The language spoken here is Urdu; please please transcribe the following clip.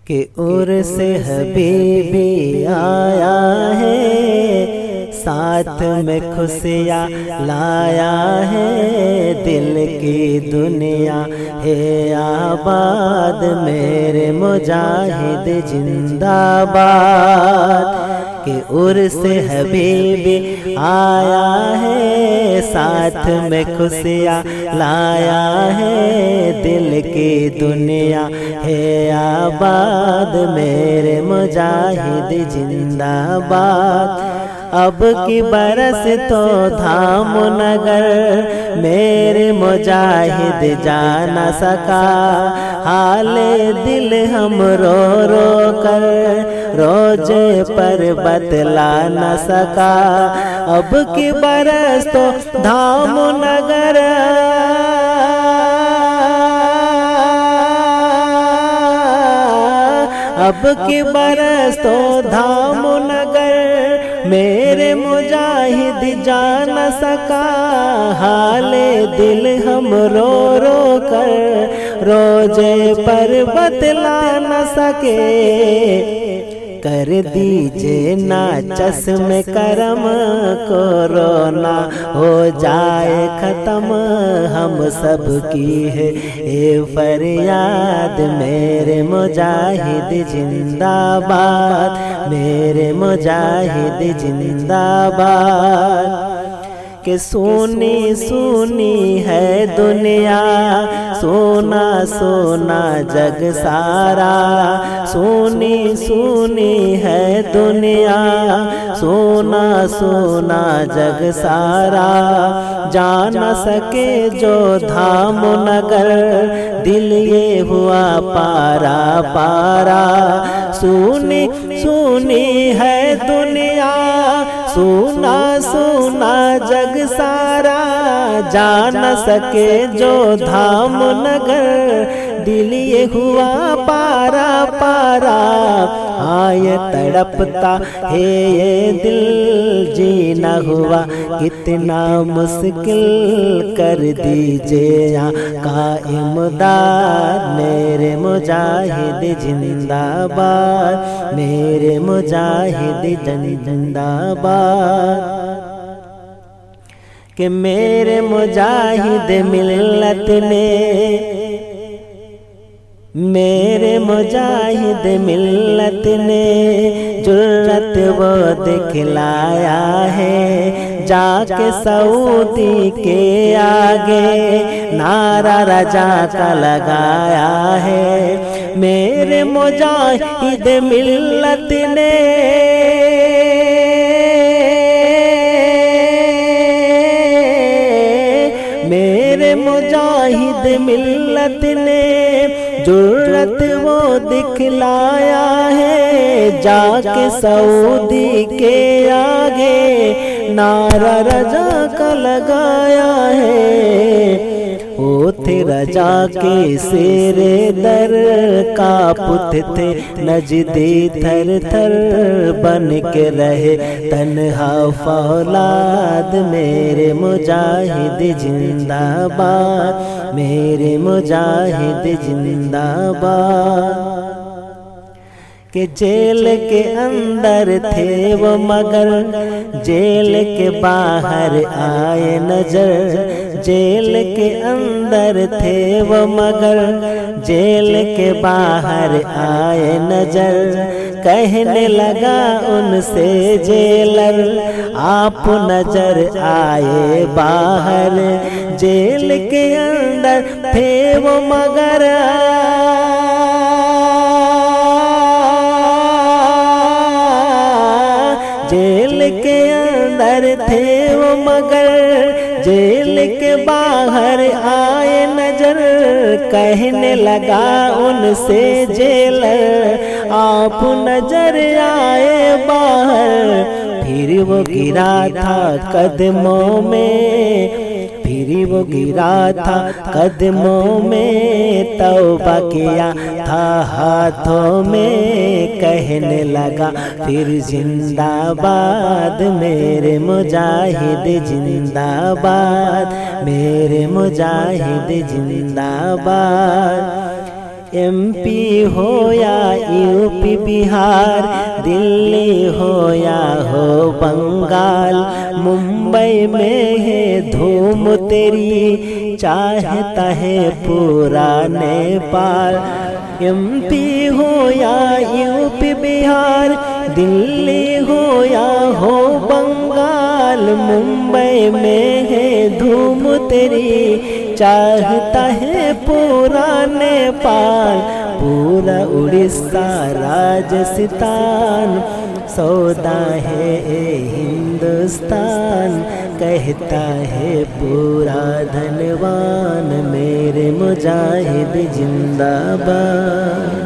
کہ عرس حبیبی آیا ہے، ساتھ میں خوشیاں لایا ہے، دل کی دنیا ہے آباد، میرے مجاہد زندہ باد۔ کہ عرس حبیبی آیا ہے، ساتھ میں خوشیاں لایا ہے، دل کی دنیا ہے آباد، میرے مجاہد زندہ باد۔ اب کی برس تو دھام نگر، میرے مجاہد جا نہ سکا، حال دل ہم رو رو کر روزے پر بتلا نہ سکا۔ اب کی برس تو دھام نگر، اب کی برس تو دھام نگر، میرے مجاہد جا نہ سکا، حال دل ہم رو رو کر روزے پر بتلا نہ سکے۔ کر دیجئے نا چشم کرم، کورونا ہو جائے ختم، ہم سب کی ہے اے فریاد، میرے مجاہد زندہ باد، میرے مجاہد زندہ باد۔ کہ سونی سونی ہے دنیا، سونا سونا جگ سارا، سونی سونی ہے دنیا، سونا سونا جگ سارا، جا نہ سکے جو دھام نگر، دل یہ ہوا پارا پارا۔ سونی سونی ہے دنیا، سونا سونا جگ سارا، جا نہ سکے جو دھام نگر، دل یہ ہوا پارا پارا۔ ہاں یہ تڑپتا ہے یہ دل، جینا ہوا کتنا مشکل، کر دیجئے آقا امداد، میرے مجاہد زندہ باد، میرے مجاہد زندہ باد۔ کہ میرے مجاہد ملت نے، میرے مجاہد ملت نے جرت وہ دکھلایا ہے، جا کے سعودی کے آگے نعرہ رجا کا لگایا ہے۔ میرے مجاہد ملت نے، میرے مجاہد ملت نے جرت وہ دکھلایا ہے، جا کے سعودی کے آگے نعرہ رجا کا لگایا ہے۔ وہ تھے رجا کے سیر در، کانپتے تھے نجدی تھر تھر، بن کے رہے تنہا فولاد، میرے مجاہد زندہ باد، میرے مجاہد زندہ باد۔ کہ جیل کے اندر تھے وہ مگر جیل کے باہر آئے نظر، جیل کے اندر تھے وہ مگر جیل کے باہر آئے نظر، کہنے لگا ان سے جیلر آپ نظر آئے باہر، جیل کے اندر تھے وہ مگر جیل کے اندر تھے وہ مگر جیل کے باہر آئے نظر، کہنے لگا ان سے جیلر آپ نظر آئے باہر، پھر وہ گرا تھا قدموں میں، پھر وہ گرا تھا قدموں میں، توبہ کیا تھا ہاتھوں میں، کہنے لگا پھر زندہ باد، میرے مجاہد زندہ باد، میرے مجاہد زندہ باد۔ MP ہو یا UP بہار، دلی ہو یا ہو بنگال، ممبئی میں ہے دھوم تیری، چاہتا ہے پورا نیپال۔ MP ہو یا UP بہار، دلی ہو یا ہو بنگال، ممبئی میں ہے دھوم تیری، چاہتا ہے پورا نیپال۔ پورا اڑیسہ راجستھان، سودا ہے اے ہندوستان، کہتا ہے پورا دھنوان، میرے مجاہد زندہ باد۔